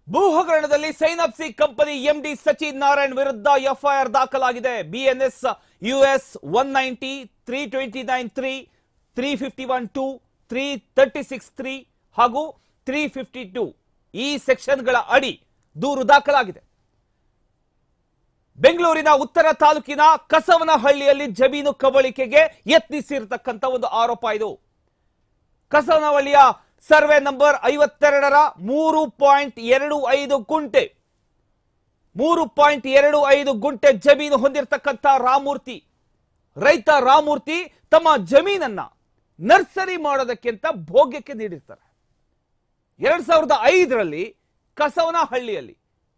ಭೂ ಹಗರಣದಲ್ಲಿ ಸೈನಪ್ಸಿ company MD Sachin Narayan ವಿರುದ್ಧ ಎಫ್ಐಆರ್ ದಾಖಲಾಗಿದೆ. ಬಿಎನ್ಎಸ್ ಯುಎಸ್ 190, 329(3), 351(2), 336(3) ಹಾಗೂ 352 ಈ ಸೆಕ್ಷನ್ಗಳ ಅಡಿ ದೂರು ದಾಖಲಾಗಿದೆ. ಬೆಂಗಳೂರಿನ ಉತ್ತರ ತಾಲೂಕಿನ ಕಸವನಹಳ್ಳಿಯಲ್ಲಿ ಜಮೀನು ಕಬಳಿಕೆಗೆ ಯತ್ನಿಸಿರತಕ್ಕಂತ ಒಂದು ಆರೋಪ ಇದು. ಕಸವನಹಳ್ಳಿಯ ಸರ್ವೆ ನಂಬರ್ 52ರ 3.25 ಗುಂಟೆ 3.25 ಗುಂಟೆ ಜಮೀನು ಹೊಂದಿರತಕ್ಕಂತ ರಾಮೂರ್ತಿ, ರೈತ ರಾಮೂರ್ತಿ ತಮ್ಮ ಜಮೀನನ್ನ ನರ್ಸರಿ ಮಾಡೋದಕ್ಕೆ ಅಂತ ಭೋಗ್ಯಕ್ಕೆ ನೀಡಿರ್ತಾರೆ. 2005ರಲ್ಲಿ ಕಸವನಹಳ್ಳಿಯಲ್ಲಿ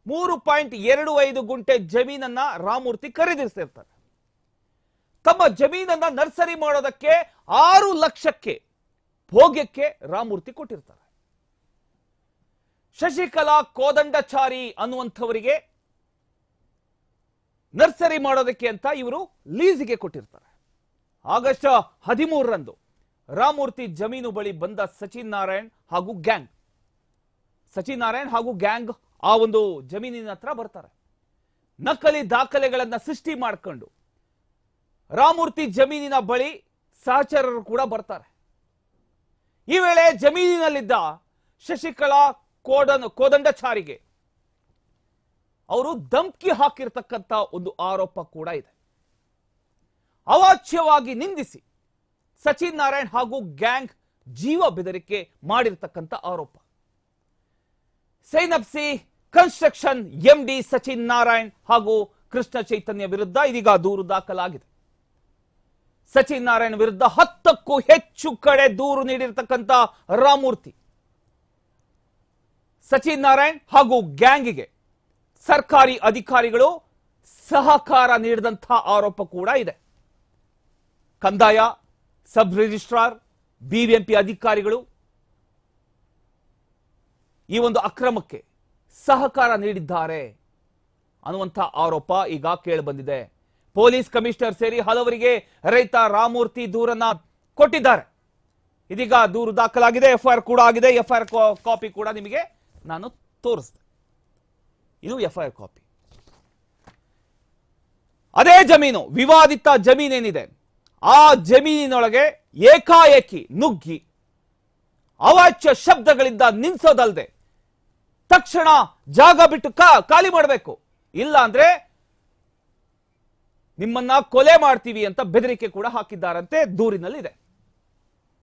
3.25 ಗುಂಟೆ ಜಮೀನನ್ನ ರಾಮೂರ್ತಿ ಖರೀದಿಸಿರ್ತಾರೆ. ತಮ್ಮ ಜಮೀನನ್ನ ನರ್ಸರಿ ಮಾಡೋದಕ್ಕೆ 6 ಲಕ್ಷಕ್ಕೆ ಭೋಗ್ಯಕ್ಕೆ ರಾಮೂರ್ತಿ ಕೊಟ್ಟಿರ್ತಾರೆ. ಶಶಿಕಲಾ ಕೋದಂಡಚಾರಿ ಅನ್ನುವಂಥವರಿಗೆ ನರ್ಸರಿ ಮಾಡೋದಕ್ಕೆ ಅಂತ ಇವರು ಲೀಸಿಗೆ ಕೊಟ್ಟಿರ್ತಾರೆ. ಆಗಸ್ಟ್ 13ರಂದು ರಾಮೂರ್ತಿ ಜಮೀನು ಬಳಿ ಬಂದ ಸಚಿನ್ ನಾರಾಯಣ್ ಹಾಗೂ ಗ್ಯಾಂಗ್ ಆ ಒಂದು ಜಮೀನಿನ ಹತ್ರ ಬರ್ತಾರೆ. ನಕಲಿ ದಾಖಲೆಗಳನ್ನ ಸೃಷ್ಟಿ ಮಾಡಿಕೊಂಡು ರಾಮೂರ್ತಿ ಜಮೀನಿನ ಬಳಿ ಸಹಚರರು ಕೂಡ ಬರ್ತಾರೆ. ಈ ವೇಳೆ ಜಮೀನಿನಲ್ಲಿದ್ದ ಶಶಿಕಲಾ ಕೋದಂಡಚಾರಿಗೆ ಅವರು ಧಮಕಿ ಹಾಕಿರ್ತಕ್ಕಂಥ ಒಂದು ಆರೋಪ ಕೂಡ ಇದೆ. ಅವಾಚ್ಯವಾಗಿ ನಿಂದಿಸಿ ಸಚಿನ್ ನಾರಾಯಣ್ ಹಾಗೂ ಗ್ಯಾಂಗ್ ಜೀವ ಬೆದರಿಕೆ ಮಾಡಿರ್ತಕ್ಕಂಥ ಆರೋಪ. ಸೈನಪ್ಸಿ ಕನ್ಸ್ಟ್ರಕ್ಷನ್ ಎಂಡಿ ಸಚಿನ್ ನಾರಾಯಣ್ ಹಾಗೂ ಕೃಷ್ಣ ಚೈತನ್ಯ ವಿರುದ್ಧ ಇದೀಗ ದೂರು ದಾಖಲಾಗಿದೆ. ಸಚಿನ್ ನಾರಾಯಣ್ ವಿರುದ್ಧ 10ಕ್ಕೂ ಹೆಚ್ಚು ಕಡೆ ದೂರು ನೀಡಿರ್ತಕ್ಕಂಥ ರಾಮೂರ್ತಿ ಸಚಿನ್ ನಾರಾಯಣ್ ಹಾಗೂ ಗ್ಯಾಂಗಿಗೆ ಸರ್ಕಾರಿ ಅಧಿಕಾರಿಗಳು ಸಹಕಾರ ನೀಡಿದಂತಹ ಆರೋಪ ಕೂಡ ಇದೆ. ಕಂದಾಯ, ಸಬ್ ರಿಜಿಸ್ಟ್ರಾರ್, ಬಿಬಿಎಂಪಿ ಅಧಿಕಾರಿಗಳು ಈ ಒಂದು ಅಕ್ರಮಕ್ಕೆ ಸಹಕಾರ ನೀಡಿದ್ದಾರೆ ಅನ್ನುವಂಥ ಆರೋಪ ಈಗ ಕೇಳಿಬಂದಿದೆ. ಪೊಲೀಸ್ ಕಮಿಷನರ್ ಸೇರಿ ಹಲವರಿಗೆ ರೈತ ರಾಮೂರ್ತಿ ದೂರನ್ನ ಕೊಟ್ಟಿದ್ದಾರೆ. ಇದೀಗ ದೂರು ದಾಖಲಾಗಿದೆ, ಎಫ್ಐಆರ್ ಕೂಡ ಆಗಿದೆ. ಎಫ್ಐಆರ್ ಕಾಪಿ ಕೂಡ ನಿಮಗೆ ನಾನು ತೋರಿಸಿದೆ. ಇದು ಎಫ್ಐಆರ್ ಕಾಪಿ. ಅದೇ ಜಮೀನು, ವಿವಾದಿತ ಜಮೀನೇನಿದೆ ಆ ಜಮೀನಿನೊಳಗೆ ಏಕಾಏಕಿ ನುಗ್ಗಿ ಅವಾಚ್ಯ ಶಬ್ದಗಳಿಂದ ನಿಲ್ಲಿಸೋದಲ್ಲದೆ ತಕ್ಷಣ ಜಾಗ ಬಿಟ್ಟು ಖಾಲಿ ಮಾಡಬೇಕು, ಇಲ್ಲ ಅಂದ್ರೆ ನಿಮ್ಮನ್ನ ಕೊಲೆ ಮಾಡ್ತೀವಿ ಅಂತ ಬೆದರಿಕೆ ಕೂಡ ಹಾಕಿದ್ದಾರಂತೆ ದೂರಿನಲ್ಲಿದೆ.